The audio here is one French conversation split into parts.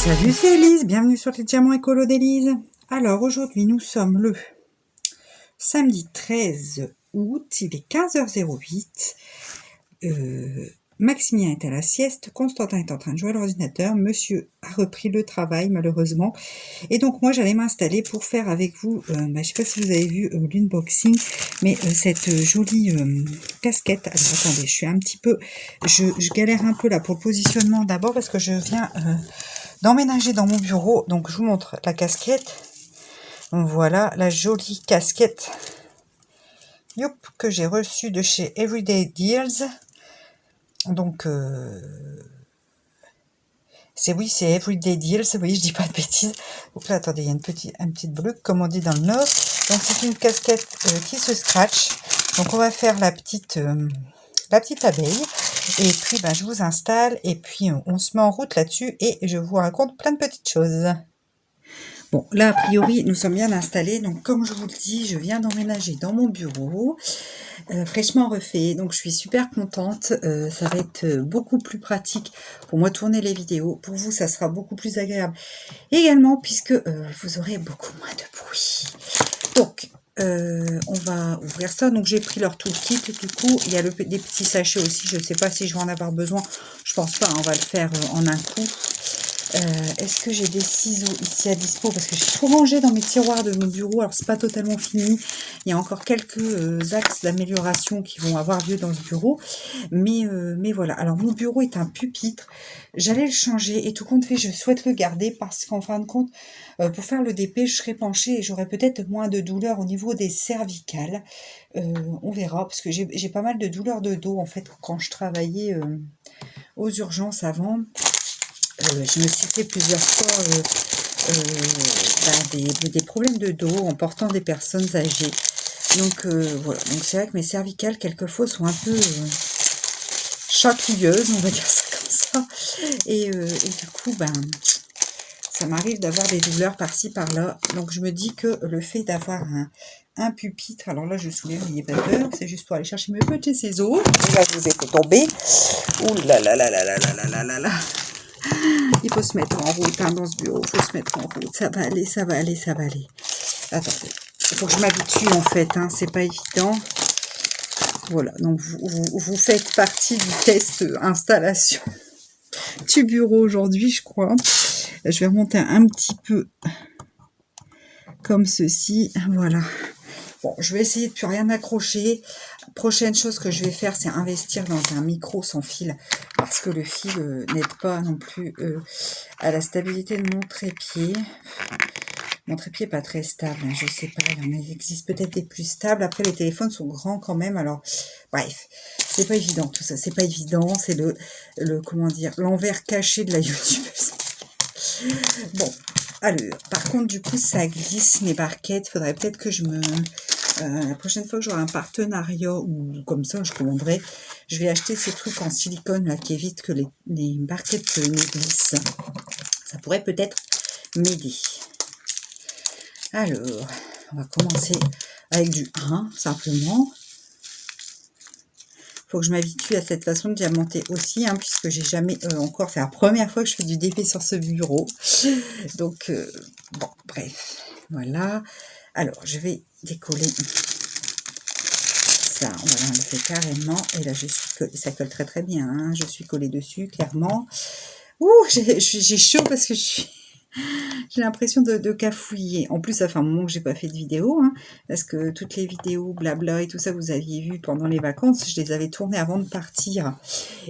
Salut, c'est Elise, bienvenue sur les diamants écolo d'Elise. Alors aujourd'hui nous sommes le samedi 13 août, il est 15h08. Maximilien est à la sieste, Constantin est en train de jouer à l'ordinateur, monsieur a repris le travail malheureusement. Et donc moi j'allais m'installer pour faire avec vous, je ne sais pas si vous avez vu l'unboxing, mais cette jolie casquette. Alors attendez, je suis un petit peu, je galère un peu là pour le positionnement d'abord parce que je viens d'emménager dans mon bureau. Donc je vous montre la casquette. Donc voilà la jolie casquette que j'ai reçue de chez Everyday Deals. Donc c'est Everyday Deals, vous voyez, je dis pas de bêtises. Donc là attendez, il y a une petite bruque comme on dit dans le Nord. Donc c'est une casquette qui se scratch. Donc on va faire la petite abeille. Et puis je vous installe et puis on se met en route là-dessus et je vous raconte plein de petites choses. Bon, là, a priori, nous sommes bien installés. Donc, comme je vous le dis, je viens d'emménager dans mon bureau, fraîchement refait. Donc, je suis super contente. Ça va être beaucoup plus pratique pour moi tourner les vidéos. Pour vous, ça sera beaucoup plus agréable également, puisque vous aurez beaucoup moins de bruit. Donc, on va ouvrir ça. Donc, j'ai pris leur toolkit. Du coup, il y a des petits sachets aussi. Je ne sais pas si je vais en avoir besoin. Je pense pas. On va le faire en un coup. Est-ce que j'ai des ciseaux ici à dispo? Parce que j'ai tout rangé dans mes tiroirs de mon bureau. Alors, c'est pas totalement fini. Il y a encore quelques axes d'amélioration qui vont avoir lieu dans ce bureau. Mais voilà. Alors, mon bureau est un pupitre. J'allais le changer. Et tout compte fait, je souhaite le garder parce qu'en fin de compte, pour faire le DP, je serai penchée et j'aurai peut-être moins de douleurs au niveau des cervicales. On verra. Parce que j'ai pas mal de douleurs de dos, en fait, quand je travaillais aux urgences avant. Je me suis fait plusieurs fois des problèmes de dos en portant des personnes âgées. Donc voilà, donc c'est vrai que mes cervicales quelquefois sont un peu chatouilleuses, on va dire ça comme ça. Et du coup, ça m'arrive d'avoir des douleurs par-ci par-là. Donc je me dis que le fait d'avoir un pupitre, alors là je soulève, n'ayez pas peur, c'est juste pour aller chercher mes petits ciseaux. Et là je vous ai fait tomber. Ouh là là là là là là là là là. Il faut se mettre en route dans ce bureau, il faut se mettre en route, ça va aller, ça va aller, ça va aller. Attendez, il faut que je m'habitue en fait, c'est pas évident. Voilà, donc vous faites partie du test installation du bureau aujourd'hui, je crois. Je vais remonter un petit peu comme ceci, voilà. Bon, je vais essayer de plus rien accrocher. Prochaine chose que je vais faire, c'est investir dans un micro sans fil. Parce que le fil n'aide pas non plus à la stabilité de mon trépied. Mon trépied n'est pas très stable, je sais pas. Il existe peut-être des plus stables. Après, les téléphones sont grands quand même. Alors, bref, c'est pas évident tout ça. C'est pas évident. C'est comment dire, l'envers caché de la YouTubeuse. Bon, alors, par contre, du coup, ça glisse mes barquettes. Il faudrait peut-être que je me... la prochaine fois que j'aurai un partenariat ou comme ça, je commanderai. Je vais acheter ces trucs en silicone là qui évitent que les barquettes me glissent. Ça pourrait peut-être m'aider. Alors, on va commencer avec du 1 simplement. Faut que je m'habitue à cette façon de diamanter aussi, puisque j'ai jamais encore, c'est la première fois que je fais du DP sur ce bureau. Donc, bon, bref, voilà. Alors, je vais décoller ça, voilà, on le fait carrément. Et là, ça colle très très bien, je suis collée dessus, clairement. Ouh, j'ai chaud parce que j'ai l'impression de cafouiller. En plus, ça fait un moment que j'ai pas fait de vidéo, parce que toutes les vidéos blabla et tout ça, vous aviez vu pendant les vacances, je les avais tournées avant de partir.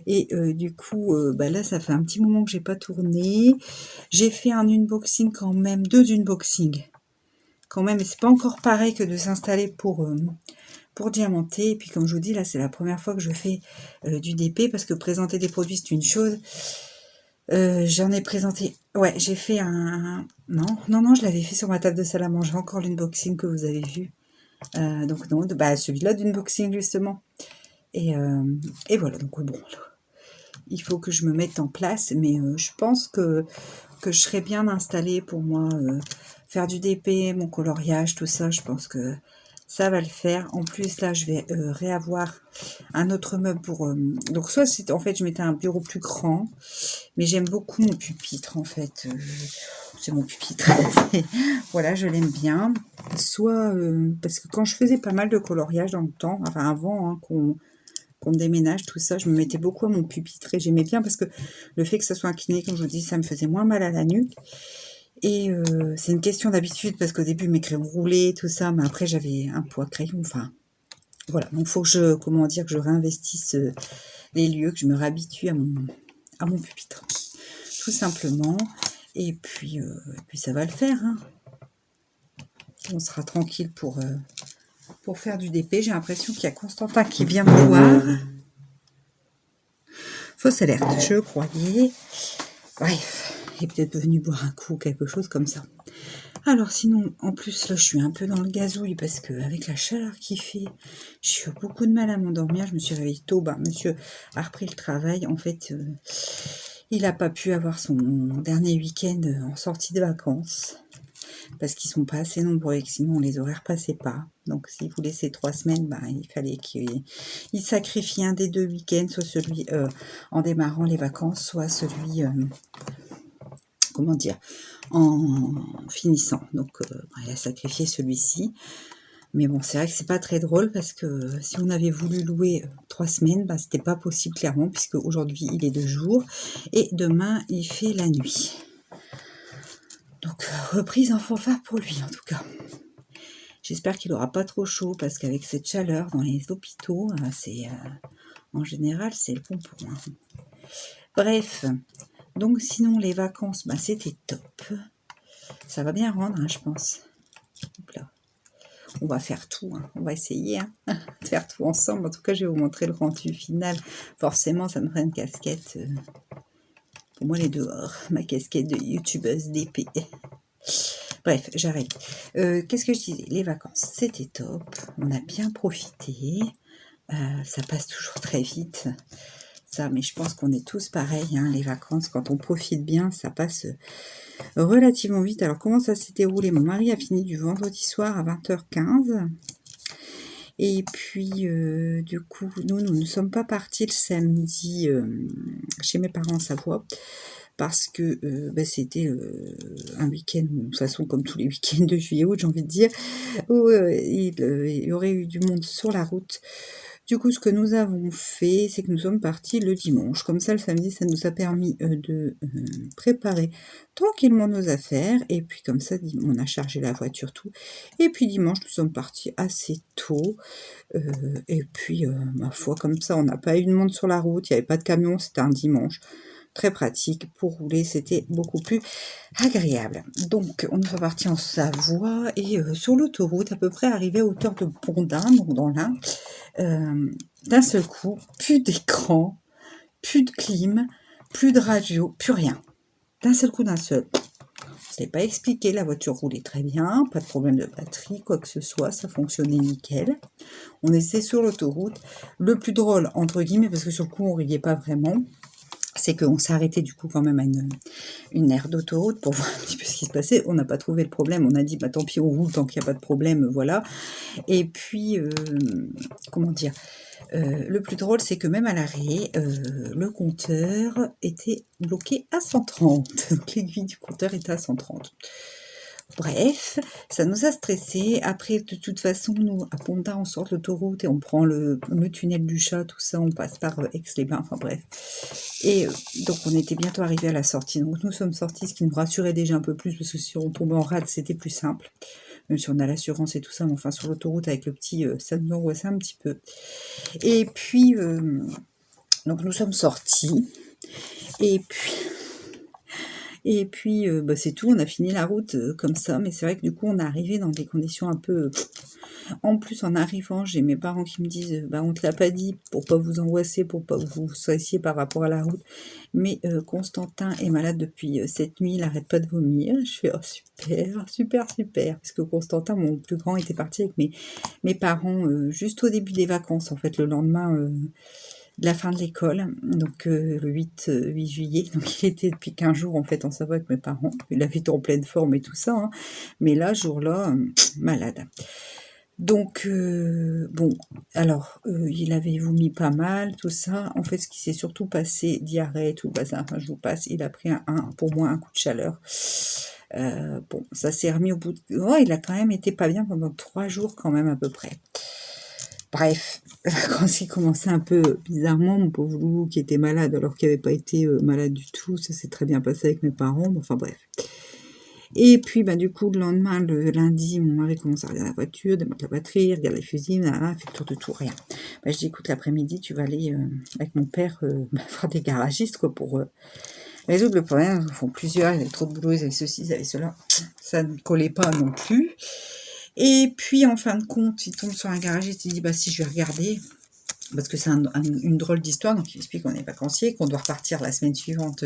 Et du coup, là, ça fait un petit moment que j'ai pas tourné. J'ai fait un unboxing quand même, 2 unboxings. Quand même, et c'est pas encore pareil que de s'installer pour diamanter. Et puis, comme je vous dis, là, c'est la première fois que je fais du DP, parce que présenter des produits, c'est une chose. J'en ai présenté... Ouais, j'ai fait un... Non, je l'avais fait sur ma table de salle à manger. Encore l'unboxing que vous avez vu. Donc, non, celui-là d'unboxing, justement. Et voilà, donc bon, il faut que je me mette en place. Mais je pense que je serais bien installée pour moi. Faire du DP, mon coloriage, tout ça, je pense que ça va le faire. En plus, là, je vais réavoir un autre meuble pour... donc, soit c'est en fait, je mettais un bureau plus grand, mais j'aime beaucoup mon pupitre, en fait. C'est mon pupitre. Voilà, je l'aime bien. Soit parce que quand je faisais pas mal de coloriage dans le temps, enfin avant hein, qu'on déménage, tout ça, je me mettais beaucoup à mon pupitre et j'aimais bien parce que le fait que ça soit incliné, comme je vous dis, ça me faisait moins mal à la nuque. Et c'est une question d'habitude parce qu'au début, mes crayons roulaient, tout ça, mais après, j'avais un poids crayon, enfin, voilà. Donc, il faut que je, comment dire, que je réinvestisse les lieux, que je me réhabitue à mon pupitre, tout simplement. Et puis ça va le faire, hein. On sera tranquille pour faire du DP. J'ai l'impression qu'il y a Constantin qui vient me voir. Fausse alerte, je croyais. Bref, il est peut-être venu boire un coup, quelque chose comme ça. Alors sinon, en plus, là, je suis un peu dans le gazouille parce qu'avec la chaleur qu'il fait, j'ai eu beaucoup de mal à m'endormir. Je me suis réveillée tôt. Ben, monsieur a repris le travail. En fait, il n'a pas pu avoir son dernier week-end en sortie de vacances parce qu'ils sont pas assez nombreux et que sinon les horaires passaient pas. Donc s'il voulait ces 3 semaines, ben, il fallait qu'il sacrifie un des 2 week-ends, soit celui en démarrant les vacances, soit celui, comment dire, en finissant. Donc il a sacrifié celui-ci. Mais bon, c'est vrai que c'est pas très drôle parce que si on avait voulu louer 3 semaines, bah, c'était pas possible clairement puisque aujourd'hui il est de jour et demain il fait la nuit. Donc reprise en fanfare pour lui en tout cas. J'espère qu'il n'aura pas trop chaud parce qu'avec cette chaleur dans les hôpitaux, c'est en général c'est le pompon. Hein. Bref, donc sinon les vacances, bah, c'était top. Ça va bien rendre, hein, je pense. Hop là. On va faire tout, hein. On va essayer hein, de faire tout ensemble. En tout cas, je vais vous montrer le rendu final. Forcément, ça me ferait une casquette. Pour moi, les dehors. Ma casquette de youtubeuse DP. Bref, j'arrête. Qu'est-ce que je disais? Les vacances, c'était top. On a bien profité. Ça passe toujours très vite. Ça, mais je pense qu'on est tous pareils. Hein, les vacances, quand on profite bien, ça passe relativement vite. Alors, comment ça s'est déroulé? Mon mari a fini du vendredi soir à 20h15. Et puis, du coup, nous ne sommes pas partis le samedi chez mes parents en Savoie. Parce que c'était un week-end, de toute façon comme tous les week-ends de juillet-août, j'ai envie de dire, où il y aurait eu du monde sur la route. Du coup, ce que nous avons fait, c'est que nous sommes partis le dimanche. Comme ça, le samedi, ça nous a permis de préparer tranquillement nos affaires. Et puis, comme ça, on a chargé la voiture, tout. Et puis, dimanche, nous sommes partis assez tôt. Et puis, ma foi, comme ça, on n'a pas eu de monde sur la route. Il n'y avait pas de camion, c'était un dimanche. Très pratique pour rouler, c'était beaucoup plus agréable. Donc, on est reparti en Savoie et sur l'autoroute, à peu près arrivé à hauteur de Pondin, donc dans l'Ain, d'un seul coup, plus d'écran, plus de clim, plus de radio, plus rien. D'un seul coup, d'un seul. Je ne l'ai pas expliqué, la voiture roulait très bien, pas de problème de batterie, quoi que ce soit, ça fonctionnait nickel. On était sur l'autoroute. Le plus drôle, entre guillemets, parce que sur le coup, on ne riait pas vraiment, c'est qu'on s'est arrêté du coup quand même à une aire d'autoroute pour voir un petit peu ce qui se passait. On n'a pas trouvé le problème, on a dit bah tant pis on roule tant qu'il n'y a pas de problème, voilà. Et puis, comment dire, le plus drôle c'est que même à l'arrêt, le compteur était bloqué à 130. Donc l'aiguille du compteur était à 130. Bref, ça nous a stressé. Après, de toute façon, nous, à Ponta, on sort de l'autoroute et on prend le tunnel du chat, tout ça, on passe par Aix-les-Bains, enfin bref. Et donc, on était bientôt arrivé à la sortie. Donc, nous sommes sortis, ce qui nous rassurait déjà un peu plus, parce que si on tombait en rade, c'était plus simple. Même si on a l'assurance et tout ça, mais enfin, sur l'autoroute, avec le petit, ça nous angoissait un petit peu. Et puis, donc, nous sommes sortis. Et puis, c'est tout, on a fini la route comme ça, mais c'est vrai que du coup, on est arrivé dans des conditions un peu... En plus, en arrivant, j'ai mes parents qui me disent « on te l'a pas dit pour pas vous angoisser, pour pas vous stressiez par rapport à la route, mais Constantin est malade depuis cette nuit, il n'arrête pas de vomir. » Je fais « Oh, super, super, super !» Parce que Constantin, mon plus grand, était parti avec mes parents juste au début des vacances, en fait, le lendemain... de la fin de l'école, donc le 8 juillet, donc il était depuis 15 jours en fait en Savoie avec mes parents, il avait été en pleine forme et tout ça, hein. Mais là, jour-là, malade. Donc, bon, alors, il avait vomi pas mal, tout ça. En fait, ce qui s'est surtout passé, diarrhée, tout le bazar, enfin, je vous passe, il a pris pour moi, un coup de chaleur. Bon, ça s'est remis au bout de... Oh, il a quand même été pas bien pendant 3 jours quand même à peu près. Bref, quand il commençait un peu bizarrement, mon pauvre Loulou qui était malade alors qu'il n'avait pas été malade du tout, ça s'est très bien passé avec mes parents, enfin bref. Et puis, du coup, le lendemain, le lundi, mon mari commence à regarder la voiture, démonte la batterie, regarde les fusils, fait le tour de tout, rien. Je dis, écoute, l'après-midi, tu vas aller avec mon père voir des garagistes, quoi, pour résoudre le problème. Ils font plusieurs, ils avaient trop de boulot, ils avaient ceci, ils avaient cela. Ça ne collait pas non plus. Et puis, en fin de compte, il tombe sur un garagiste, il dit, si, je vais regarder. Parce que c'est une drôle d'histoire, donc il explique qu'on est vacancier, qu'on doit repartir la semaine suivante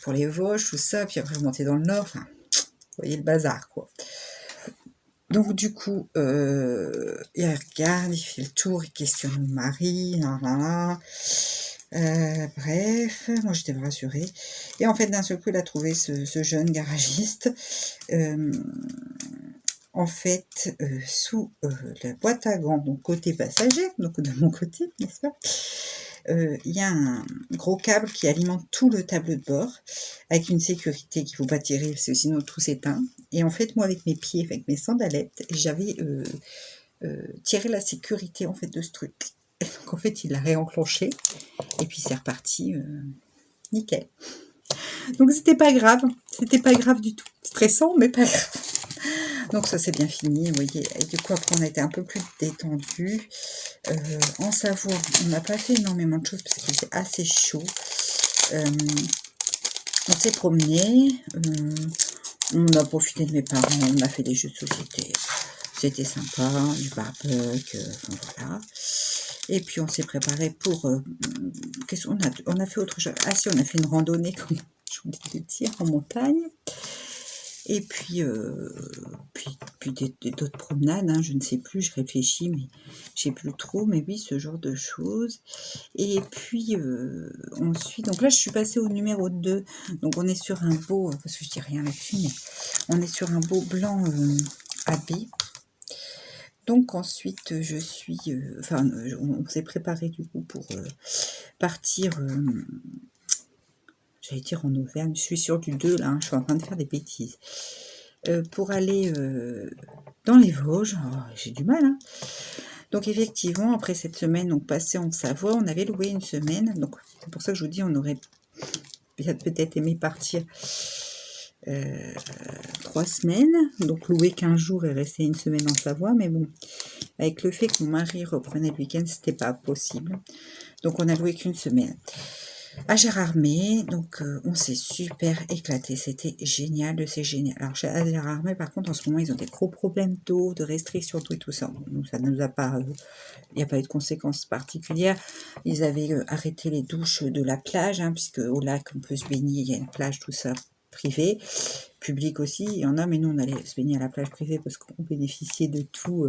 pour les Vosges, tout ça, puis après remonter dans le Nord, enfin, vous voyez le bazar, quoi. Donc du coup, il regarde, il fait le tour, il questionne mon mari, bref, moi j'étais rassurée. Et en fait, d'un seul coup, il a trouvé ce jeune garagiste, en fait, sous la boîte à gants, donc côté passager, donc de mon côté, n'est-ce pas, il y a un gros câble qui alimente tout le tableau de bord, avec une sécurité qu'il ne faut pas tirer, parce que sinon tout s'éteint. Et en fait, moi, avec mes pieds, avec mes sandalettes, j'avais tiré la sécurité en fait de ce truc. Et donc en fait, il l'a réenclenché, et puis c'est reparti, nickel. Donc c'était pas grave du tout. Stressant, mais pas grave. Donc ça c'est bien fini, vous voyez. Et du coup après on a été un peu plus détendu. En Savoie, on n'a pas fait énormément de choses parce qu'il faisait assez chaud. On s'est promené, on a profité de mes parents, on a fait des jeux de société. C'était sympa, du barbecue, enfin voilà. Et puis on s'est préparé pour... qu'est-ce qu'on a, on a fait autre chose. Ah si, on a fait une randonnée, comme je vous l'ai dit, en montagne. Et puis, d'autres promenades, je ne sais plus, je réfléchis, mais je sais plus trop, mais oui, ce genre de choses. Et puis, ensuite, donc là, je suis passée au numéro 2, donc on est sur un beau, parce que je dis rien là-dessus, mais on est sur un beau blanc habit. Donc ensuite, je suis, on s'est préparé du coup pour partir... j'allais dire en Auvergne, je suis sur du 2 là, je suis en train de faire des bêtises. Pour aller dans les Vosges, j'ai du mal. Donc effectivement, après cette semaine donc passée en Savoie, on avait loué une semaine. Donc c'est pour ça que je vous dis, on aurait peut-être aimé partir 3 semaines. Donc louer 15 jours et rester une semaine en Savoie. Mais bon, avec le fait que mon mari reprenait le week-end, c'était pas possible. Donc on a loué qu'une semaine. À Gérardmer, donc on s'est super éclaté, c'était génial, c'est génial. Alors à Gérardmer, par contre, en ce moment, ils ont des gros problèmes d'eau, de restrictions d'eau et tout ça. Donc ça ne nous a pas, il n'y a pas eu de conséquences particulières. Ils avaient arrêté les douches de la plage, puisque au lac, on peut se baigner, il y a une plage, tout ça, privée, publique aussi, il y en a, mais nous, on allait se baigner à la plage privée parce qu'on bénéficiait de tout...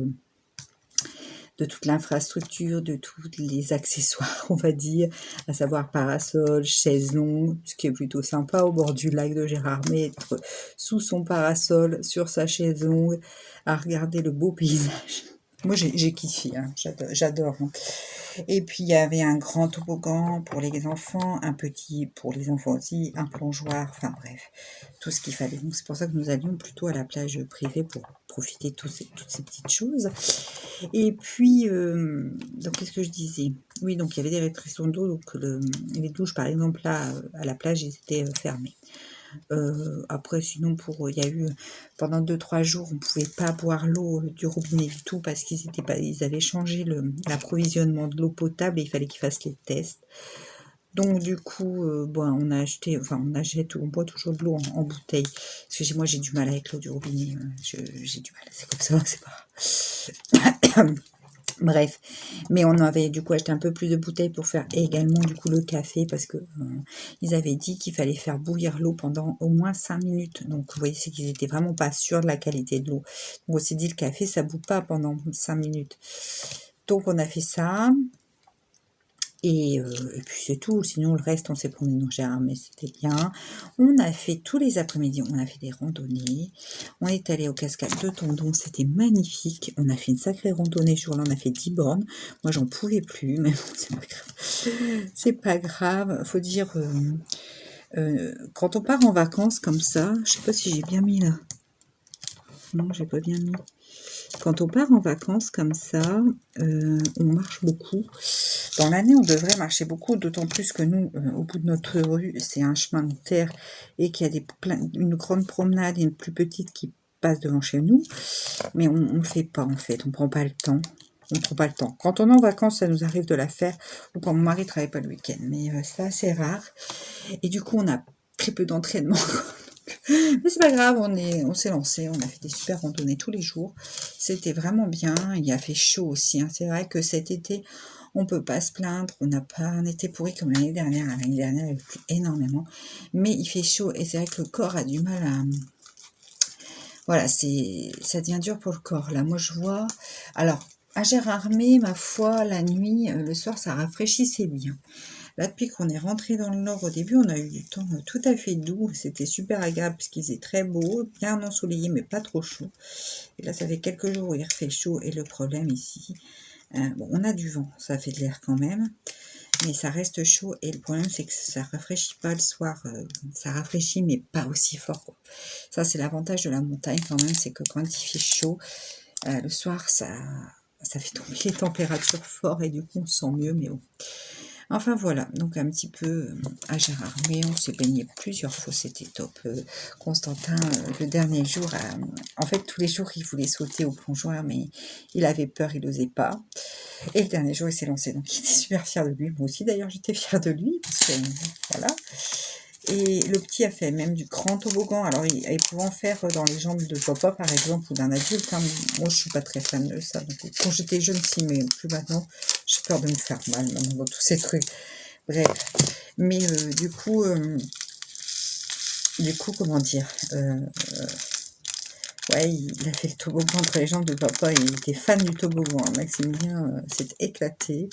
de toute l'infrastructure, de tous les accessoires, on va dire, à savoir parasol, chaise longue, ce qui est plutôt sympa au bord du lac de Gérardmer, être sous son parasol, sur sa chaise longue, à regarder le beau paysage. Moi, j'ai kiffé, j'adore. Et puis, il y avait un grand toboggan pour les enfants, un petit pour les enfants aussi, un plongeoir, enfin bref, tout ce qu'il fallait. Donc, c'est pour ça que nous allions plutôt à la plage privée pour profiter de toutes ces petites choses. Et puis, donc qu'est-ce que je disais? Oui, donc il y avait des restrictions d'eau, donc les douches, par exemple, là, à la plage, ils étaient fermées. Après, sinon, il y a eu, pendant 2-3 jours, on ne pouvait pas boire l'eau du robinet du tout parce ils avaient changé l'approvisionnement de l'eau potable et il fallait qu'ils fassent les tests. Donc du coup, on boit toujours de l'eau en bouteille. Parce que moi j'ai du mal avec l'eau du robinet. J'ai du mal, c'est comme ça, c'est pas... Bref, mais on avait du coup acheté un peu plus de bouteilles pour faire également du coup le café parce que ils avaient dit qu'il fallait faire bouillir l'eau pendant au moins 5 minutes. Donc vous voyez, c'est qu'ils étaient vraiment pas sûrs de la qualité de l'eau. Donc on s'est dit le café ça bout pas pendant 5 minutes. Donc on a fait ça. Et puis c'est tout, sinon le reste on s'est promené dans Gérard, mais c'était bien. On a fait tous les après-midi, on a fait des randonnées, on est allé aux cascades de Tendon, c'était magnifique, on a fait une sacrée randonnée, ce jour-là on a fait 10 bornes, moi j'en pouvais plus, mais bon, c'est pas grave, c'est pas grave, faut dire, quand on part en vacances comme ça, je sais pas si j'ai bien mis là, non j'ai pas bien mis. Quand on part en vacances comme ça, on marche beaucoup. Dans l'année, on devrait marcher beaucoup, d'autant plus que nous, au bout de notre rue, c'est un chemin de terre et qu'il y a une grande promenade et une plus petite qui passe devant chez nous. Mais on ne le fait pas en fait, on ne prend pas le temps. On prend pas le temps. Quand on est en vacances, ça nous arrive de la faire, ou quand mon mari ne travaille pas le week-end, mais c'est assez rare. Et du coup, on a très peu d'entraînement. Mais c'est pas grave, on s'est lancé, on a fait des super randonnées tous les jours. C'était vraiment bien, il a fait chaud aussi. Hein. C'est vrai que cet été, on peut pas se plaindre, on n'a pas un été pourri comme l'année dernière. L'année dernière, il a plu énormément. Mais il fait chaud et c'est vrai que le corps a du mal à... Voilà, ça devient dur pour le corps. Là, moi, je vois... Alors, à Gérardmer, ma foi, la nuit, le soir, ça rafraîchissait bien. Là, depuis qu'on est rentré dans le nord, au début, on a eu du temps tout à fait doux. C'était super agréable puisqu'il faisait très beau, bien ensoleillé, mais pas trop chaud. Et là, ça fait quelques jours où il refait chaud. Et le problème ici, bon, on a du vent, ça fait de l'air quand même, mais ça reste chaud. Et le problème, c'est que ça rafraîchit pas le soir. Ça rafraîchit, mais pas aussi fort, quoi. Ça, c'est l'avantage de la montagne quand même, c'est que quand il fait chaud, le soir, ça fait tomber les températures fort et du coup, on se sent mieux, mais bon. Enfin voilà, donc un petit peu à Gérardmer, on s'est baigné plusieurs fois, c'était top. Constantin, le dernier jour, en fait tous les jours il voulait sauter au plongeoir, mais il avait peur, il n'osait pas. Et le dernier jour il s'est lancé, donc il était super fier de lui. Moi aussi d'ailleurs j'étais fière de lui, parce que voilà. Et le petit a fait même du grand toboggan. Alors, il pouvait en faire dans les jambes de papa, par exemple, ou d'un adulte. Hein. Moi, je suis pas très fan de ça. Donc, quand j'étais jeune, si, mais plus maintenant, j'ai peur de me faire mal maintenant, dans tous ces trucs. Bref. Mais du coup, comment dire ouais, il a fait le toboggan entre les jambes de papa. Il était fan du toboggan. Hein. Maximilien s'est éclaté.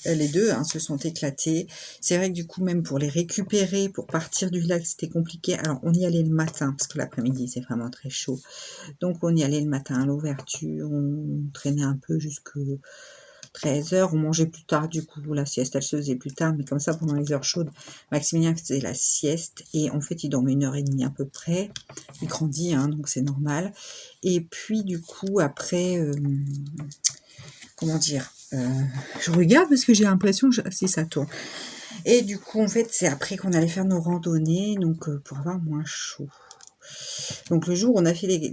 Les deux se sont éclatés. C'est vrai que du coup, même pour les récupérer, pour partir du lac, c'était compliqué. Alors, on y allait le matin, parce que l'après-midi, c'est vraiment très chaud. Donc, on y allait le matin à l'ouverture. On traînait un peu jusqu'à 13h. On mangeait plus tard, du coup. La sieste, elle se faisait plus tard. Mais comme ça, pendant les heures chaudes, Maximilien faisait la sieste. Et en fait, il dormait 1h30 à peu près. Il grandit, donc c'est normal. Et puis, du coup, après... comment dire, je regarde parce que j'ai l'impression que si ça tourne. Et du coup, en fait, c'est après qu'on allait faire nos randonnées, donc pour avoir moins chaud. Donc le jour où on a fait les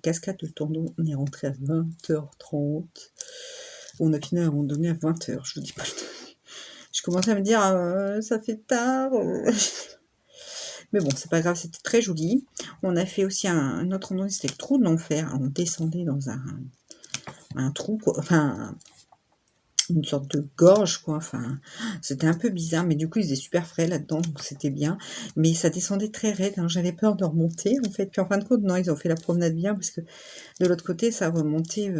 cascades de Tendon, on est rentré à 20h30. On a fini la randonnée à 20h, je vous dis pas le temps. Je commençais à me dire, ça fait tard. Mais bon, c'est pas grave, c'était très joli. On a fait aussi un autre randonnée, c'était le trou de l'enfer. On descendait dans un trou, quoi. Enfin, une sorte de gorge, quoi. Enfin, c'était un peu bizarre, mais du coup, il faisait super frais là-dedans, donc c'était bien. Mais ça descendait très raide, hein. J'avais peur de remonter, en fait. Puis en fin de compte, non, ils ont fait la promenade bien, parce que de l'autre côté, ça remontait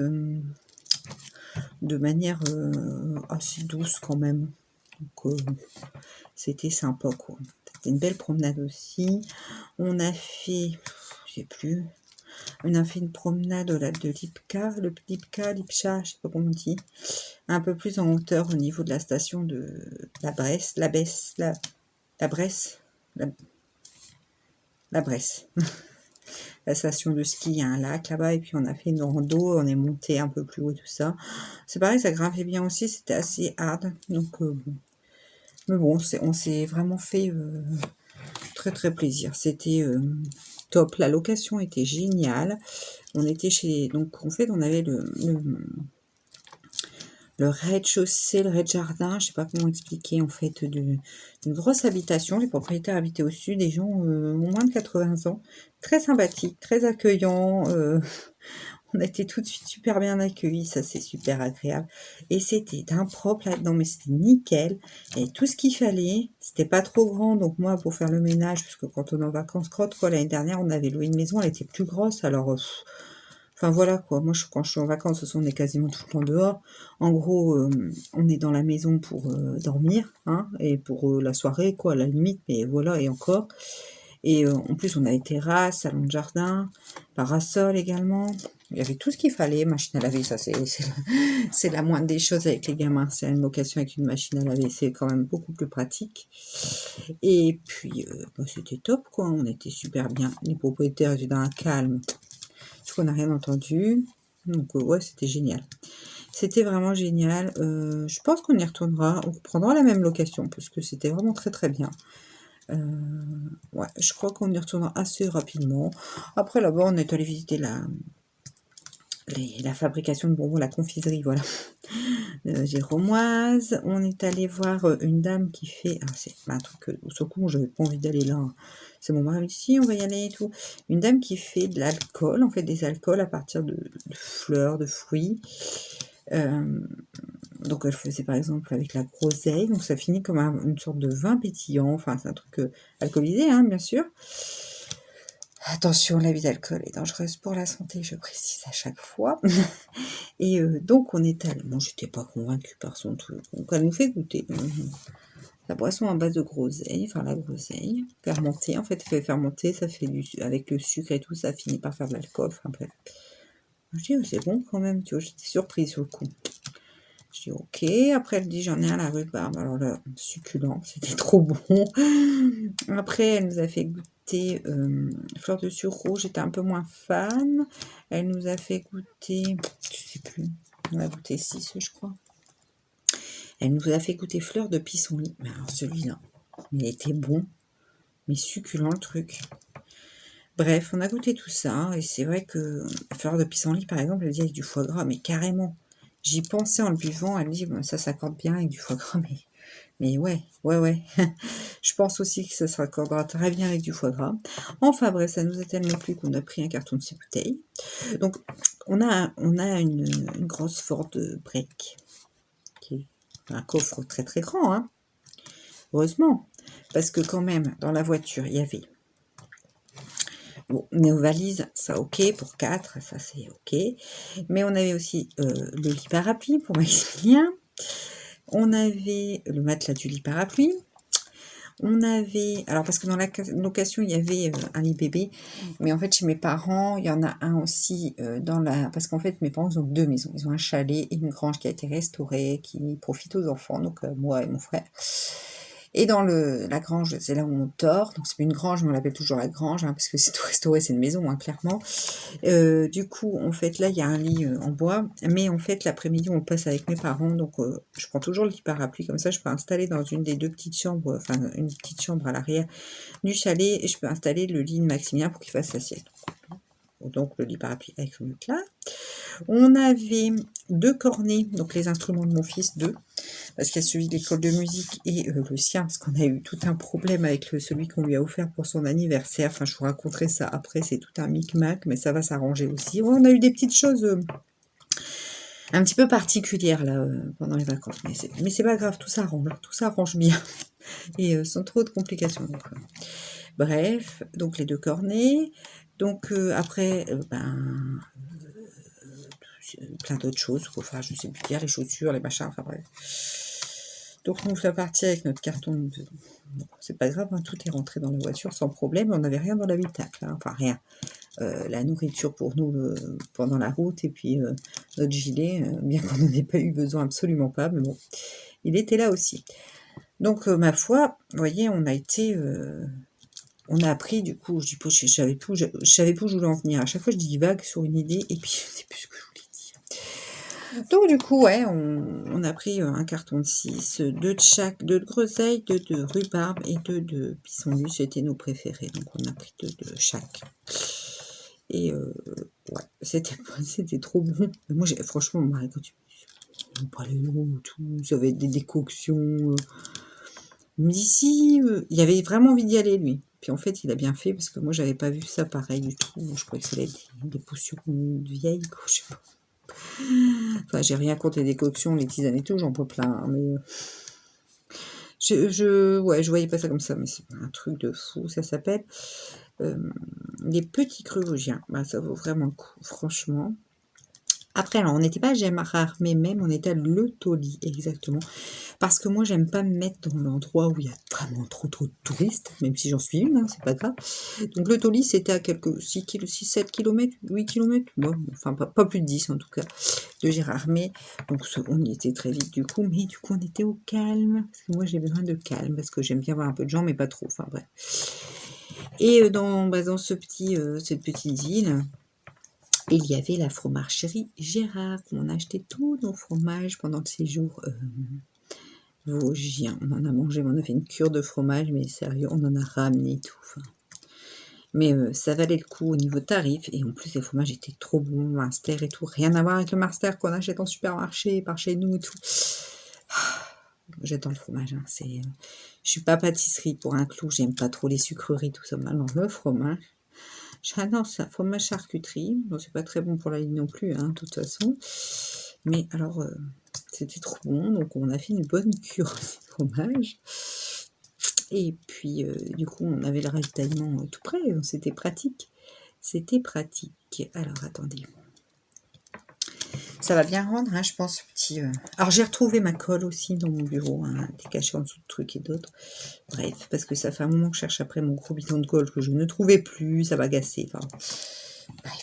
de manière assez douce quand même. Donc, c'était sympa, quoi. C'était une belle promenade aussi. On a fait, je sais plus, on a fait une promenade au lac de Lipka, Lipcha, je sais pas comment on dit, un peu plus en hauteur au niveau de la station de la Bresse, la Bresse, la station de ski, il y a un lac là-bas, et puis on a fait une rando, on est monté un peu plus haut, tout ça. C'est pareil, ça grimpait bien aussi, c'était assez hard, donc bon. Mais bon, on s'est vraiment fait très très plaisir, c'était top, la location était géniale. On était donc en fait on avait le rez-de-chaussée, le rez-de-jardin, je sais pas comment expliquer, en fait, d'une grosse habitation. Les propriétaires habitaient au sud, des gens ont moins de 80 ans, très sympathiques, très accueillants. On a été tout de suite super bien accueillis, ça c'est super agréable. Et c'était d'un propre là-dedans, mais c'était nickel. Et tout ce qu'il fallait, c'était pas trop grand. Donc moi, pour faire le ménage, parce que quand on est en vacances crottes, quoi, l'année dernière, on avait loué une maison, elle était plus grosse. Alors, Enfin voilà quoi, moi quand je suis en vacances, de toute façon on est quasiment tout le temps dehors. En gros, on est dans la maison pour dormir, hein, et pour la soirée quoi, à la limite, mais voilà, et encore. Et en plus on a les terrasses, salon de jardin, parasol également. Il y avait tout ce qu'il fallait, machine à laver, ça c'est la moindre des choses avec les gamins. C'est une location avec une machine à laver, c'est quand même beaucoup plus pratique. Et puis bah, c'était top quoi, on était super bien. Les propriétaires étaient dans un calme. On n'a rien entendu. Donc ouais, c'était génial. C'était vraiment génial. Je pense qu'on y retournera. On prendra la même location parce que c'était vraiment très très bien. Ouais, je crois qu'on y retournera assez rapidement. Après là-bas, on est allé visiter la fabrication de bonbons, la confiserie, voilà. Géromoise. On est allé voir une dame qui fait... Ah, c'est un truc... au secours, j'avais pas envie d'aller là. C'est mon mari, si, on va y aller et tout. Une dame qui fait de l'alcool, en fait des alcools à partir de fleurs, de fruits. Donc elle faisait par exemple avec la groseille, donc ça finit comme une sorte de vin pétillant, enfin c'est un truc alcoolisé, hein, bien sûr. Attention, l'abus d'alcool est dangereuse pour la santé, je précise à chaque fois. Et donc on est allé, bon j'étais pas convaincue par son truc, donc elle nous fait goûter la boisson à base de groseille, enfin la groseille, fermentée, en fait elle fait fermenter, ça fait avec le sucre et tout, ça finit par faire de l'alcool, enfin bref. Je dis, oh, c'est bon quand même, tu vois, j'étais surprise sur le coup. Je dis, ok, après elle dit, j'en ai un à la rhubarbe, alors là, succulent, c'était trop bon. Après elle nous a fait goûter fleur de sureau, j'étais un peu moins fan. Elle nous a fait goûter, je sais plus, on a goûté 6 je crois. Elle nous a fait goûter fleur de pissenlit, mais alors celui-là, il était bon, mais succulent le truc. Bref, on a goûté tout ça, et c'est vrai que fleur de pissenlit, par exemple, elle dit avec du foie gras, mais carrément. J'y pensais en le buvant, elle me dit, bon, ça s'accorde bien avec du foie gras, mais ouais. Je pense aussi que ça s'accordera très bien avec du foie gras. Enfin bref, ça nous a tellement plu qu'on a pris un carton de 6 bouteilles. Donc, on a une grosse Ford Break, qui est un coffre très très grand, hein. Heureusement, parce que quand même, dans la voiture, il y avait... Bon, nos valises, ça ok, pour 4, ça c'est ok. Mais on avait aussi le lit parapluie pour Maximilien. On avait le matelas du lit parapluie. On avait... Alors, parce que dans la location, il y avait un lit bébé. Mais en fait, chez mes parents, il y en a un aussi dans la... Parce qu'en fait, mes parents ont 2 maisons. Ils ont un chalet et une grange qui a été restaurée, qui profite aux enfants, donc moi et mon frère. Et dans la grange, c'est là où on dort. Donc, c'est plus une grange, mais on l'appelle toujours la grange, hein, parce que c'est tout restauré, c'est une maison, hein, clairement. Du coup, en fait, là, il y a un lit en bois. Mais en fait, l'après-midi, on passe avec mes parents. Donc, je prends toujours le lit parapluie. Comme ça, je peux installer dans une des 2 petites chambres, enfin, une petite chambre à l'arrière du chalet. Et je peux installer le lit de Maximilien pour qu'il fasse sa sieste. Donc, le lit parapluie avec le matelas. On avait 2 cornets, donc les instruments de mon fils, 2, parce qu'il y a celui de l'école de musique et le sien, parce qu'on a eu tout un problème avec celui qu'on lui a offert pour son anniversaire. Enfin, je vous raconterai ça après, c'est tout un micmac, mais ça va s'arranger aussi. On a eu des petites choses un petit peu particulières là pendant les vacances, mais c'est pas grave, tout s'arrange bien, et sans trop de complications. Donc, bref, donc les 2 cornets. Donc après, plein d'autres choses, enfin je sais plus dire, les chaussures, les machins, enfin bref. Donc nous sommes partis avec notre carton bon, c'est pas grave, hein, tout est rentré dans la voiture sans problème, on n'avait rien dans l'habitacle, hein, enfin rien. La nourriture pour nous pendant la route, et puis notre gilet, bien qu'on n'en ait pas eu besoin, absolument pas, mais bon, il était là aussi. Donc ma foi, vous voyez, on a été... on a appris, du coup, je savais plus où je voulais en venir. À chaque fois, je dis vague sur une idée, et puis je sais plus ce que je voulais dire. Donc, du coup, ouais, on a pris un carton de 6, 2 de chaque, 2 de groseille, 2 de rhubarbe et 2 de pissenlit. C'était nos préférés, donc on a pris 2 de chaque. Et ouais, c'était trop bon. Moi, franchement, Marie, quand tu me parlais de l'eau, tout, ça va être des décoctions. Il me dit si, il avait vraiment envie d'y aller, lui. Puis en fait, il a bien fait, parce que moi, j'avais pas vu ça pareil du tout. Je croyais que ça allait être des potions vieilles, quoi, je sais pas. Enfin, j'ai rien contre les décoctions, les tisanes et tout, j'en peux plein, hein, mais Ouais, je voyais pas ça comme ça, mais c'est un truc de fou. Ça s'appelle les petits Cruvogiens. Bah, ça vaut vraiment le coup, franchement. Après, alors, on n'était pas à Gérard mais même, on était à Le Tauly, exactement. Parce que moi, j'aime pas me mettre dans l'endroit où il y a vraiment trop de touristes, même si j'en suis une, hein, c'est pas grave. Donc, Le Tauly, c'était à quelques 7 km, 8 km, bon, enfin, pas plus de 10 en tout cas, de Gérardmer. Donc, on y était très vite du coup, mais du coup, on était au calme. Parce que moi, j'ai besoin de calme, parce que j'aime bien voir un peu de gens, mais pas trop, enfin bref. Et dans cette petite île, il y avait la fromagerie Gérard, où on a acheté tous nos fromages pendant le séjour vosgien. On en a mangé, on a fait une cure de fromage, mais sérieux, on en a ramené tout. Enfin. Mais ça valait le coup au niveau tarif, et en plus les fromages étaient trop bons, Munster et tout, rien à voir avec le Munster qu'on achète en supermarché, par chez nous et tout. J'adore le fromage, hein. Je suis pas pâtisserie pour un clou, j'aime pas trop les sucreries, tout ça. Alors le fromage, j'adore ça, fromage charcuterie. Bon, c'est pas très bon pour la ligne non plus, hein, de toute façon. Mais alors, c'était trop bon, donc on a fait une bonne cure de fromage. Et puis, du coup, on avait le ravitaillement tout près, c'était pratique. C'était pratique. Alors, attendez. Ça va bien rendre, hein, je pense, petit... Alors, j'ai retrouvé ma colle aussi dans mon bureau, hein, était cachée en dessous de trucs et d'autres. Bref, parce que ça fait un moment que je cherche après mon gros bidon de colle que je ne trouvais plus, ça va gasser. Enfin, bref.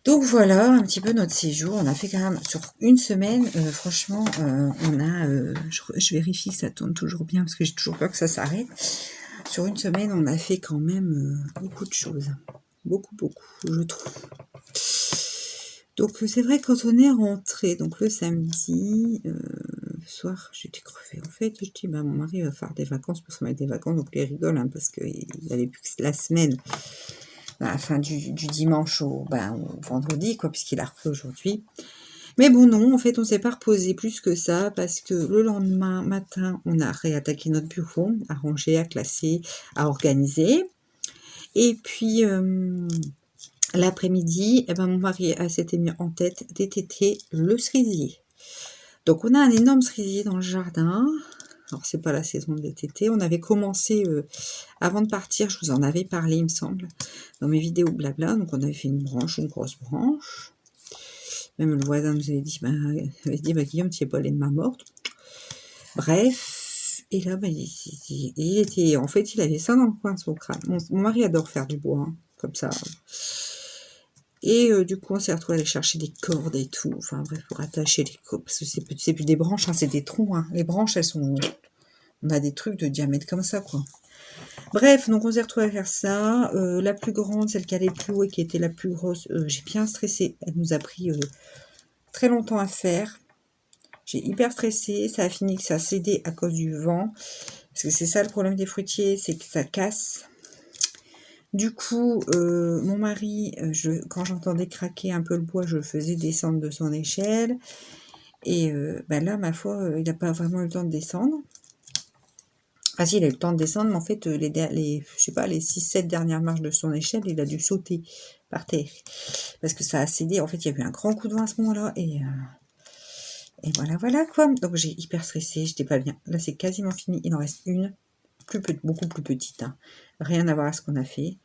Donc voilà un petit peu notre séjour. On a fait quand même sur une semaine, franchement, on a, je vérifie que ça tourne toujours bien parce que j'ai toujours peur que ça s'arrête. Sur une semaine, on a fait quand même beaucoup de choses. Beaucoup, je trouve. Donc c'est vrai quand on est rentré, donc le samedi soir, j'étais crevée. En fait, je dis, mon mari va faire des vacances pour se mettre des vacances, donc il rigole hein, parce qu'il avait plus que la semaine. À la fin du dimanche au vendredi, quoi, puisqu'il a repris aujourd'hui. Mais bon, non, en fait, on ne s'est pas reposé plus que ça, parce que le lendemain matin, on a réattaqué notre bureau, à ranger, à classer, à organiser. Et puis, l'après-midi, mon mari s'était mis en tête d'étêter le cerisier. Donc, on a un énorme cerisier dans le jardin. Alors, c'est pas la saison de l'été. On avait commencé, avant de partir, je vous en avais parlé, il me semble, dans mes vidéos blabla. Donc, on avait fait une grosse branche. Même le voisin nous avait dit, Guillaume, tu n'es pas les de main morte. Bref. Et là, il était, en fait, il avait ça dans le coin de son crâne. Mon mari adore faire du bois, hein, comme ça. Et du coup, on s'est retrouvé à aller chercher des cordes et tout. Enfin, bref, pour attacher les cordes. Parce que c'est plus des branches, hein, c'est des troncs. Hein. Les branches, elles sont... On a des trucs de diamètre comme ça, quoi. Bref, donc on s'est retrouvé à faire ça. La plus grande, celle qui allait plus haut et qui était la plus grosse, j'ai bien stressé. Elle nous a pris très longtemps à faire. J'ai hyper stressé. Ça a fini que ça a cédé à cause du vent. Parce que c'est ça le problème des fruitiers, c'est que ça casse. Du coup, mon mari, quand j'entendais craquer un peu le bois, je le faisais descendre de son échelle. Et là, ma foi, il n'a pas vraiment eu le temps de descendre. Enfin, si, il a eu le temps de descendre, mais en fait, les 6-7 dernières marches de son échelle, il a dû sauter par terre. Parce que ça a cédé. En fait, il y a eu un grand coup de vent à ce moment-là. Et voilà, quoi. Donc, j'ai hyper stressé, j'étais pas bien. Là, c'est quasiment fini. Il en reste une, beaucoup plus petite. Hein. Rien à voir à ce qu'on a fait.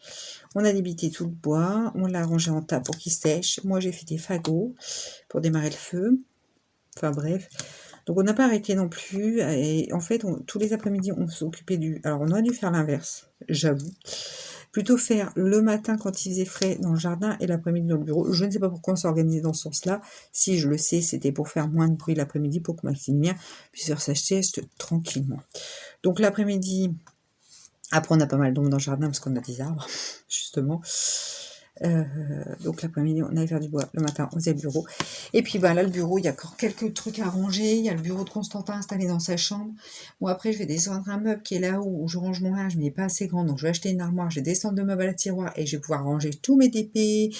On a débité tout le bois. On l'a rangé en tas pour qu'il sèche. Moi, j'ai fait des fagots pour démarrer le feu. Enfin, bref. Donc, on n'a pas arrêté non plus. Et en fait, tous les après-midi, on s'occupait du... Alors, on aurait dû faire l'inverse, j'avoue. Plutôt faire le matin quand il faisait frais dans le jardin et l'après-midi dans le bureau. Je ne sais pas pourquoi on s'est organisé dans ce sens-là. Si je le sais, c'était pour faire moins de bruit l'après-midi pour que Maximilien puisse faire sa sieste tranquillement. Donc, l'après-midi... Après, on a pas mal d'ombre dans le jardin parce qu'on a des arbres, justement. Donc l'après-midi, on allait faire du bois. Le matin, on faisait le bureau. Et puis là, le bureau, il y a encore quelques trucs à ranger. Il y a le bureau de Constantin installé dans sa chambre. Bon, après, je vais descendre un meuble qui est là où je range mon linge, mais il n'est pas assez grand. Donc, je vais acheter une armoire. Je vais descendre le meuble à la tiroir et je vais pouvoir ranger tous mes DP,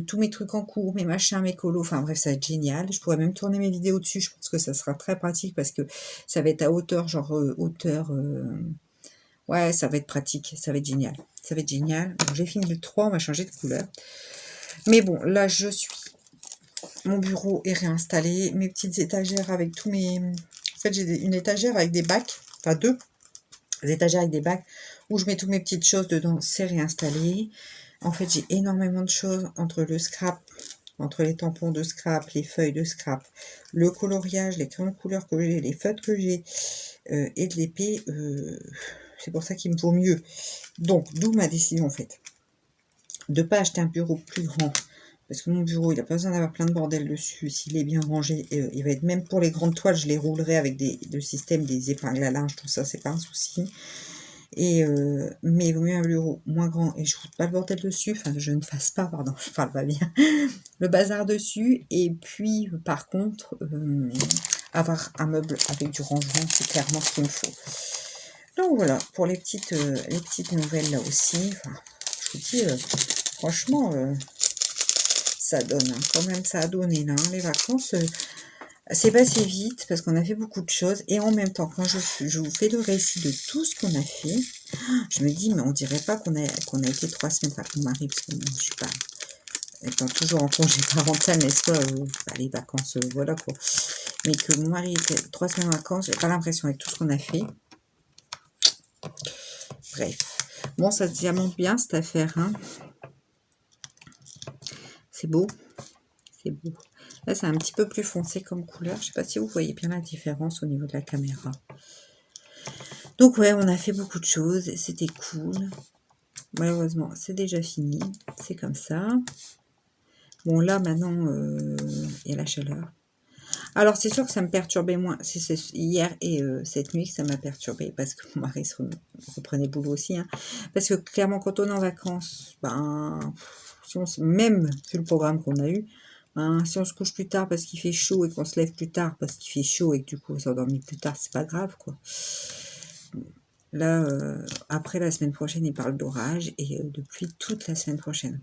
tous mes trucs en cours, mes machins, mes colos. Enfin, bref, ça va être génial. Je pourrais même tourner mes vidéos dessus. Je pense que ça sera très pratique parce que ça va être à hauteur, ouais, ça va être pratique, ça va être génial. Ça va être génial. Bon, j'ai fini le 3, on va changer de couleur. Mais bon, là, mon bureau est réinstallé. Mes petites étagères avec tous mes En fait, j'ai une étagère avec des bacs, enfin 2 étagères avec des bacs, où je mets toutes mes petites choses dedans, c'est réinstallé. En fait, j'ai énormément de choses entre le scrap, entre les tampons de scrap, les feuilles de scrap, le coloriage, les crayons de couleur que j'ai, les feutres que j'ai, et de l'épée. C'est pour ça qu'il me faut mieux. Donc, d'où ma décision, en fait, de ne pas acheter un bureau plus grand. Parce que mon bureau, il n'a pas besoin d'avoir plein de bordel dessus. S'il est bien rangé, il va être, même pour les grandes toiles, je les roulerai avec le système des épingles à linge, tout ça, c'est pas un souci. Mais il vaut mieux un bureau moins grand et je ne fous pas le bordel dessus, enfin je ne fasse pas, pardon, je parle pas bien, le bazar dessus. Et puis par contre, avoir un meuble avec du rangement, c'est clairement ce qu'il me faut. Donc voilà, pour les petites nouvelles là aussi, enfin, je vous dis, franchement, ça donne, hein, quand même ça a donné là, hein, les vacances. C'est passé vite parce qu'on a fait beaucoup de choses et en même temps, quand je vous fais le récit de tout ce qu'on a fait, je me dis, mais on dirait pas qu'on a été 3 semaines avec mon mari, parce que bon, je suis pas étant toujours en congé parental, n'est-ce pas, les vacances, voilà quoi. Mais que mon mari était 3 semaines en vacances, j'ai pas l'impression avec tout ce qu'on a fait. Bref. Bon, ça se diamante bien cette affaire, hein. C'est beau. C'est beau. Là, c'est un petit peu plus foncé comme couleur. Je sais pas si vous voyez bien la différence au niveau de la caméra. Donc ouais, on a fait beaucoup de choses. C'était cool. Malheureusement, c'est déjà fini. C'est comme ça. Bon, là, maintenant, il y a la chaleur. Alors, c'est sûr que ça me perturbait moins. C'est hier et cette nuit que ça m'a perturbé parce que mon mari reprenait boulot aussi. Hein. Parce que clairement, quand on est en vacances, ben, même vu le programme qu'on a eu, ben, si on se couche plus tard parce qu'il fait chaud et qu'on se lève plus tard parce qu'il fait chaud et que du coup on s'endormit plus tard, c'est pas grave, quoi. Là, après la semaine prochaine, il parle d'orage et de pluie toute la semaine prochaine.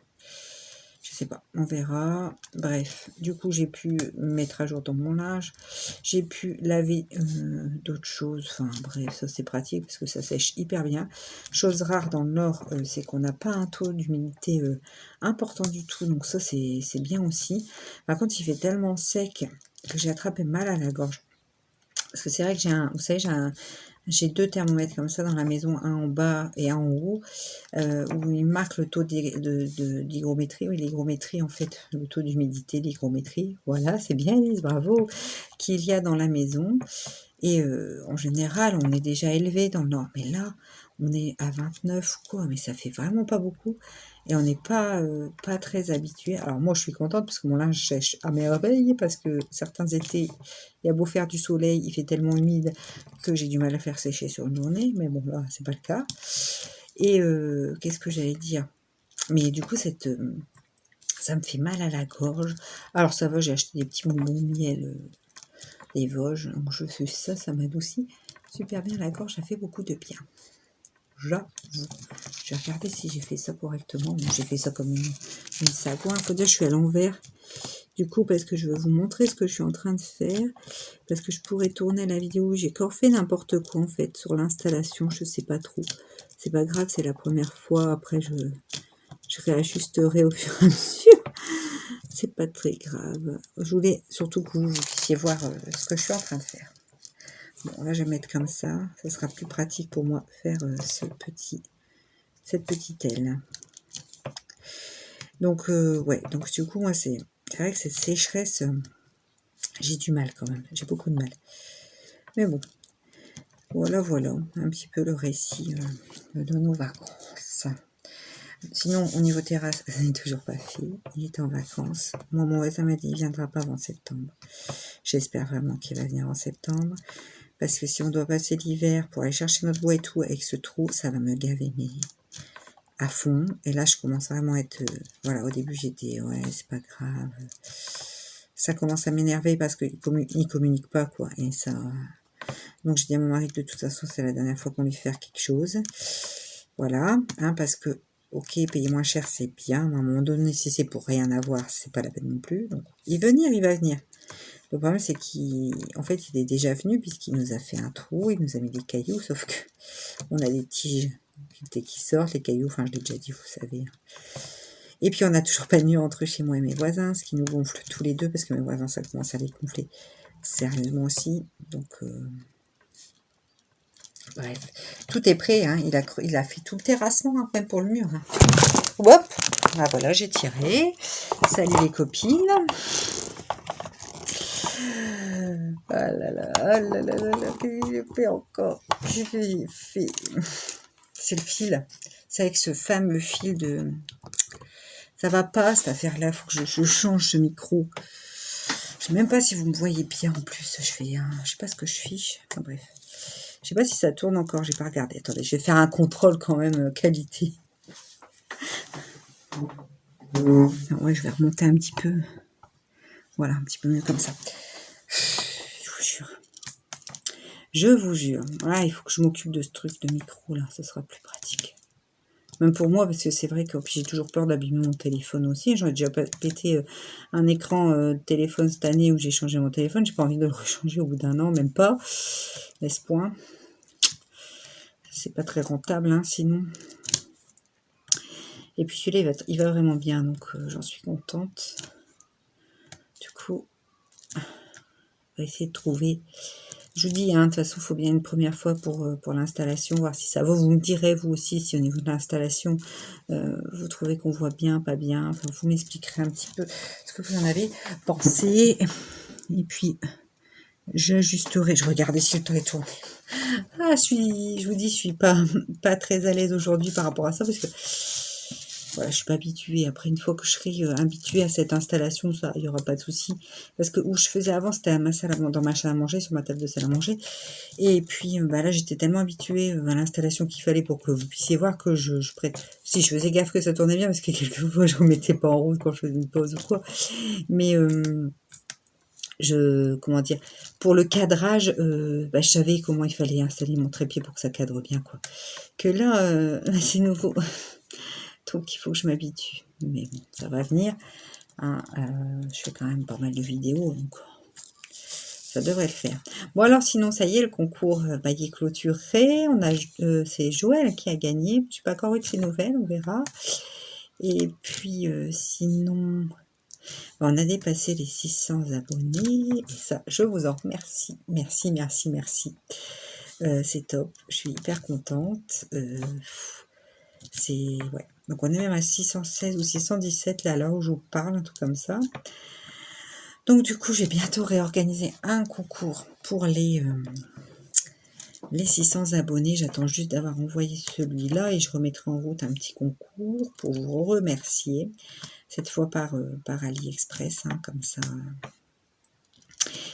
Je sais pas, on verra. Bref, du coup, j'ai pu mettre à jour dans mon linge. J'ai pu laver d'autres choses. Enfin, bref, ça c'est pratique parce que ça sèche hyper bien. Chose rare dans le nord, c'est qu'on n'a pas un taux d'humidité important du tout. Donc ça, c'est bien aussi. Par contre, il fait tellement sec que j'ai attrapé mal à la gorge. Parce que c'est vrai que vous savez, j'ai 2 thermomètres comme ça dans la maison, un en bas et un en haut, où il marque le taux d'hygrométrie. Oui, l'hygrométrie, en fait, le taux d'humidité, l'hygrométrie, voilà, c'est bien Elise, bravo, qu'il y a dans la maison. Et en général, on est déjà élevé dans le nord. Mais là, on est à 29 ou quoi, mais ça fait vraiment pas beaucoup. Et on n'est pas très habitué. Alors moi, je suis contente parce que mon linge sèche à merveille, parce que certains étés, il y a beau faire du soleil, il fait tellement humide que j'ai du mal à faire sécher sur une journée. Mais bon, là, c'est pas le cas. Et qu'est-ce que j'allais dire? Mais du coup, ça me fait mal à la gorge. Alors ça va, j'ai acheté des petits bonbons de miel, des Vosges. Donc je fais ça, ça m'adoucit super bien la gorge, ça fait beaucoup de bien. J'avoue. Je vais regarder si j'ai fait ça correctement. Bon, j'ai fait ça comme une sagouin. Il faut dire que je suis à l'envers. Du coup, parce que je vais vous montrer ce que je suis en train de faire. Parce que je pourrais tourner la vidéo. J'ai encore fait n'importe quoi, en fait, sur l'installation. Je sais pas trop. C'est pas grave, c'est la première fois. Après, je réajusterai au fur et à mesure. C'est pas très grave. Je voulais surtout que vous puissiez voir ce que je suis en train de faire. Bon, là, je vais mettre comme ça. Ça sera plus pratique pour moi faire cette petite aile. Donc, ouais. Donc, du coup, moi, c'est vrai que cette sécheresse, j'ai du mal quand même. J'ai beaucoup de mal. Mais bon. Voilà. Un petit peu le récit de nos vacances. Sinon, au niveau terrasse, ça n'est toujours pas fait. Il est en vacances. Moi, mon voisin m'a dit qu'il ne viendra pas avant septembre. J'espère vraiment qu'il va venir en septembre. Parce que si on doit passer l'hiver pour aller chercher notre bois et tout, avec ce trou, ça va me gaver, mais à fond. Et là, je commence vraiment à être... voilà, au début, j'étais... ouais, c'est pas grave. Ça commence à m'énerver parce qu'il ne communique pas, quoi. Et ça... Donc, j'ai dit à mon mari que de toute façon, c'est la dernière fois qu'on lui fait faire quelque chose. Voilà, hein, parce que, ok, payer moins cher, c'est bien. Mais à un moment donné, si c'est pour rien avoir, c'est pas la peine non plus. Donc, il va venir. Le problème, c'est qu'en fait, il est déjà venu puisqu'il nous a fait un trou, il nous a mis des cailloux, sauf que on a des tiges qui sortent, les cailloux, enfin, je l'ai déjà dit, vous savez. Et puis, on n'a toujours pas de mur entre chez moi et mes voisins, ce qui nous gonfle tous les deux, parce que mes voisins, ça commence à les gonfler. sérieusement aussi. Donc, bref, tout est prêt. Hein. Il a fait tout le terrassement, hein, même pour le mur. Hein. Hop, ah, voilà, j'ai tiré. Salut les copines. Ah là là, ah là là là là, qu'est-ce que j'ai fait encore? Qu'est-ce que j'ai fait? C'est le fil. C'est avec ce fameux fil de... Ça va pas, cette affaire-là. Il faut que je change ce micro. Je sais même pas si vous me voyez bien en plus. Je sais pas ce que je fiche. Enfin, bref. Je sais pas si ça tourne encore. J'ai pas regardé. Attendez, je vais faire un contrôle quand même qualité. Ouais, je vais remonter un petit peu. Voilà, un petit peu mieux comme ça. Je vous jure. Je vous jure. Ah, il faut que je m'occupe de ce truc de micro là. Ça sera plus pratique. Même pour moi, parce que c'est vrai que j'ai toujours peur d'abîmer mon téléphone aussi. J'en ai déjà pété un écran de téléphone cette année où j'ai changé mon téléphone. J'ai pas envie de le rechanger au bout d'un an, même pas. Laisse point. C'est pas très rentable, hein, sinon. Et puis celui-là, il va vraiment bien, donc j'en suis contente. Du coup, on va essayer de trouver... Je vous dis, hein, de toute façon, il faut bien une première fois pour l'installation, voir si ça va. Vous me direz, vous aussi, si au niveau de l'installation, vous trouvez qu'on voit bien, pas bien. Enfin, vous m'expliquerez un petit peu ce que vous en avez pensé. Et puis, j'ajusterai. Je regardais si le temps est tourné. Ah, je vous dis, je suis pas très à l'aise aujourd'hui par rapport à ça, parce que voilà, je suis pas habituée. Après, une fois que je serai habituée à cette installation, ça, il n'y aura pas de souci. Parce que où je faisais avant, c'était dans ma salle à manger, sur ma table de salle à manger. Et puis là, j'étais tellement habituée à l'installation qu'il fallait pour que vous puissiez voir que je prête. Si je faisais gaffe que ça tournait bien, parce que quelquefois, je ne remettais pas en route quand je faisais une pause ou quoi. Mais comment dire, pour le cadrage, je savais comment il fallait installer mon trépied pour que ça cadre bien, quoi. Que là, c'est nouveau. Donc il faut que je m'habitue. Mais bon, ça va venir. Hein, je fais quand même pas mal de vidéos, donc ça devrait le faire. Bon alors sinon, ça y est, le concours il est clôturé. C'est Joël qui a gagné. Je n'ai pas encore eu de ses nouvelles, on verra. Et puis sinon, on a dépassé les 600 abonnés. Et ça, je vous en remercie. Merci, merci, merci. C'est top. Je suis hyper contente. Ouais. Donc on est même à 616 ou 617 là, où je vous parle, un truc comme ça. Donc du coup, j'ai bientôt réorganisé un concours pour les 600 abonnés. J'attends juste d'avoir envoyé celui-là et je remettrai en route un petit concours pour vous remercier. Cette fois par AliExpress, hein, comme ça.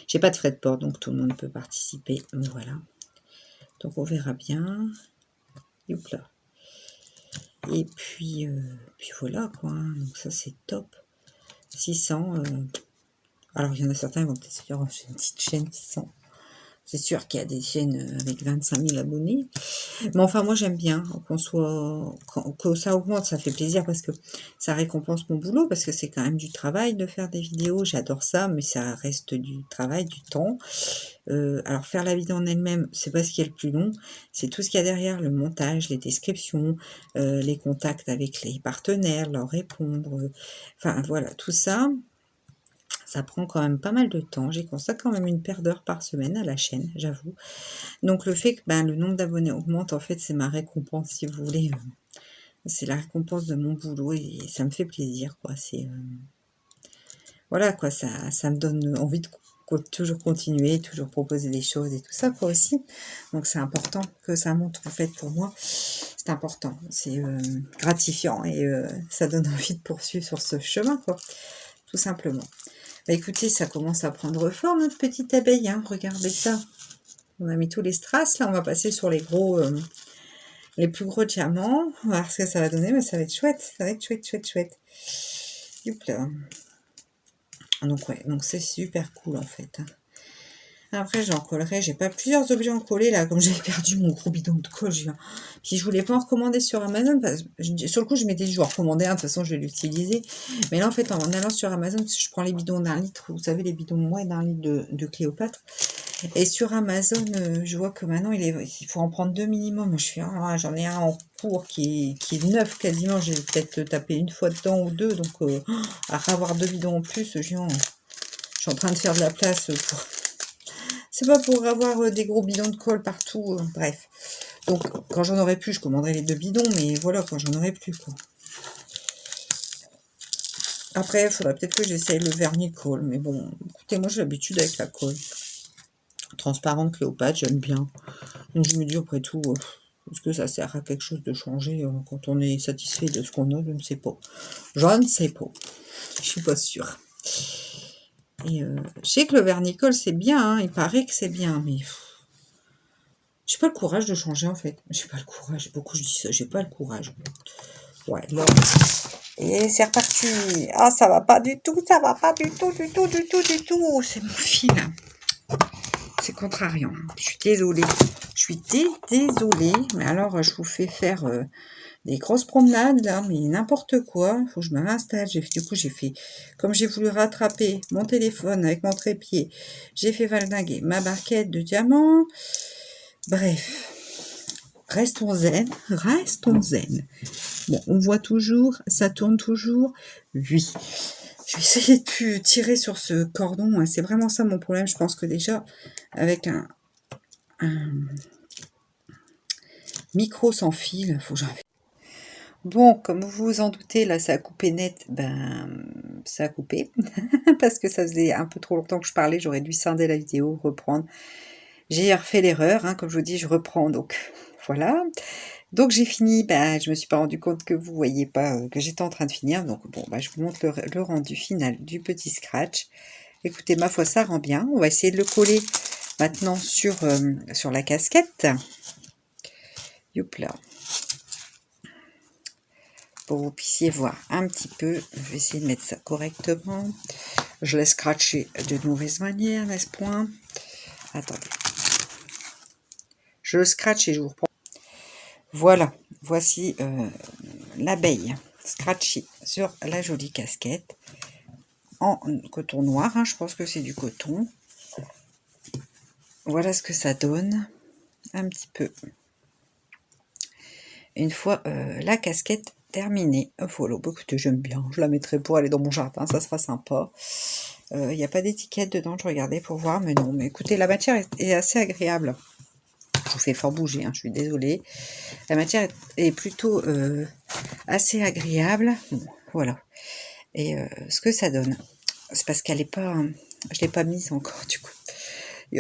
J'ai pas de frais de port, donc tout le monde peut participer. Voilà. Donc on verra bien. Youp là. Et puis voilà quoi. Donc ça c'est top. 600. Alors il y en a certains qui vont peut-être se dire, oh, c'est une petite chaîne 600. C'est sûr qu'il y a des chaînes avec 25 000 abonnés. Mais enfin, moi, j'aime bien que ça augmente. Ça fait plaisir parce que ça récompense mon boulot. Parce que c'est quand même du travail de faire des vidéos. J'adore ça, mais ça reste du travail, du temps. Alors, faire la vidéo en elle-même, c'est pas ce qui est le plus long. C'est tout ce qu'il y a derrière. Le montage, les descriptions, les contacts avec les partenaires, leur répondre. Enfin, voilà, tout ça. Ça prend quand même pas mal de temps. J'ai consacré quand même une paire d'heures par semaine à la chaîne, j'avoue. Donc le fait que le nombre d'abonnés augmente, en fait, c'est ma récompense, si vous voulez. C'est la récompense de mon boulot et ça me fait plaisir, quoi. Voilà, quoi, ça me donne envie de toujours continuer, toujours proposer des choses et tout ça, quoi, aussi. Donc c'est important que ça monte, en fait, pour moi. C'est important, c'est gratifiant et ça donne envie de poursuivre sur ce chemin, quoi. Tout simplement. Écoutez, ça commence à prendre forme, notre petite abeille, hein. Regardez ça. On a mis tous les strass, là, on va passer sur les plus gros diamants. On va voir ce que ça va donner, mais ça va être chouette. Ça va être chouette, chouette, chouette. Youp là. Donc, ouais, donc c'est super cool, en fait. Après, j'en collerai. J'ai pas plusieurs objets en coller, là, comme j'avais perdu mon gros bidon de colle. Puis, je voulais pas en recommander sur Amazon. Parce que, sur le coup, je m'étais dit, je vais en recommander un. De toute façon, je vais l'utiliser. Mais là, en fait, en allant sur Amazon, je prends les bidons d'1 litre. Vous savez, les bidons moins d'1 litre de Cléopâtre. Et sur Amazon, je vois que maintenant, il faut en prendre 2 minimum. Je suis, j'en ai un en cours qui est neuf quasiment. J'ai peut-être tapé une fois dedans ou deux. Donc, à avoir 2 bidons en plus, je suis en train de faire de la place pour C'est pas pour avoir des gros bidons de colle partout, bref. Donc, quand j'en aurai plus, je commanderai les 2 bidons, mais voilà, quand j'en aurai plus, quoi. Après, il faudrait peut-être que j'essaye le vernis colle, mais bon, écoutez, moi j'ai l'habitude avec la colle. Transparente Cléopâtre, j'aime bien. Donc je me dis, après tout, est-ce que ça sert à quelque chose de changer quand on est satisfait de ce qu'on a? Je ne sais pas. Je ne sais pas. Je suis pas sûre. Et je sais que le vernicole, c'est bien, hein, il paraît que c'est bien, mais j'ai pas le courage de changer, en fait. J'ai pas le courage. Beaucoup, je dis ça, j'ai pas le courage. Ouais, là. Et c'est reparti. Ah, ça va pas du tout, ça va pas du tout, du tout, du tout, du tout. C'est mon fil. C'est contrariant. Je suis désolée. Je suis désolée. Mais alors, je vous fais faire des grosses promenades, là, mais n'importe quoi. Il faut que je me réinstalle. Du coup, j'ai fait, comme j'ai voulu rattraper mon téléphone avec mon trépied, j'ai fait valdinguer ma barquette de diamants. Bref. Restons zen. Restons zen. Bon, on voit toujours, ça tourne toujours. Oui. Je vais essayer de plus tirer sur ce cordon. Hein. C'est vraiment ça mon problème. Je pense que déjà, avec un micro sans fil, faut que j'arrête. Bon, comme vous vous en doutez, là, ça a coupé net. Ben, ça a coupé. Parce que ça faisait un peu trop longtemps que je parlais. J'aurais dû scinder la vidéo, reprendre. J'ai refait l'erreur. Hein, comme je vous dis, je reprends. Donc, voilà. Donc j'ai fini, je me suis pas rendu compte que vous voyez pas que j'étais en train de finir. Donc bon, je vous montre le rendu final du petit scratch. Écoutez, ma foi, ça rend bien. On va essayer de le coller maintenant sur la casquette. Youp là. Pour que vous puissiez voir un petit peu. Je vais essayer de mettre ça correctement. Je l'ai scratché de mauvaise manière, n'est-ce point? Attendez. Je le scratch et je vous reprends. Voilà, voici l'abeille scratchée sur la jolie casquette en coton noir, hein, je pense que c'est du coton. Voilà ce que ça donne, un petit peu. Une fois la casquette terminée, voilà, écoutez, j'aime bien, je la mettrai pour aller dans mon jardin, ça sera sympa. Il n'y a pas d'étiquette dedans, je regardais pour voir, mais non, mais écoutez, la matière est assez agréable. Je vous fais fort bouger, hein, je suis désolée. La matière est plutôt assez agréable. Bon, voilà. Et ce que ça donne, c'est parce qu'elle n'est pas... je ne l'ai pas mise encore, du coup.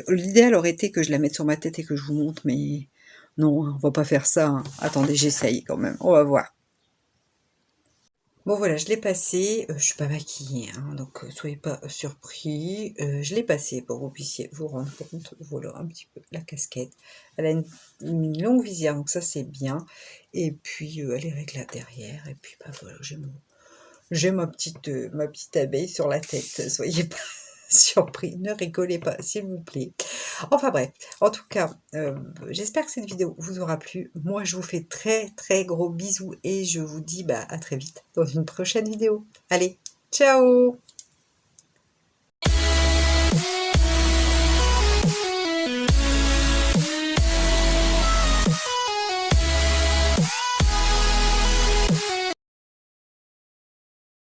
L'idéal aurait été que je la mette sur ma tête et que je vous montre, mais non, on va pas faire ça. Hein. Attendez, j'essaye quand même. On va voir. Bon voilà, je l'ai passé. Je suis pas maquillée, hein, donc soyez pas surpris. Je l'ai passé pour que vous puissiez vous rendre compte. Voilà un petit peu la casquette. Elle a une longue visière, donc ça c'est bien. Et puis elle est réglable derrière. Et puis voilà, j'ai ma petite abeille sur la tête. Soyez pas surpris, ne rigolez pas, s'il vous plaît. Enfin bref, en tout cas, j'espère que cette vidéo vous aura plu. Moi, je vous fais très très gros bisous et je vous dis à très vite dans une prochaine vidéo. Allez, ciao!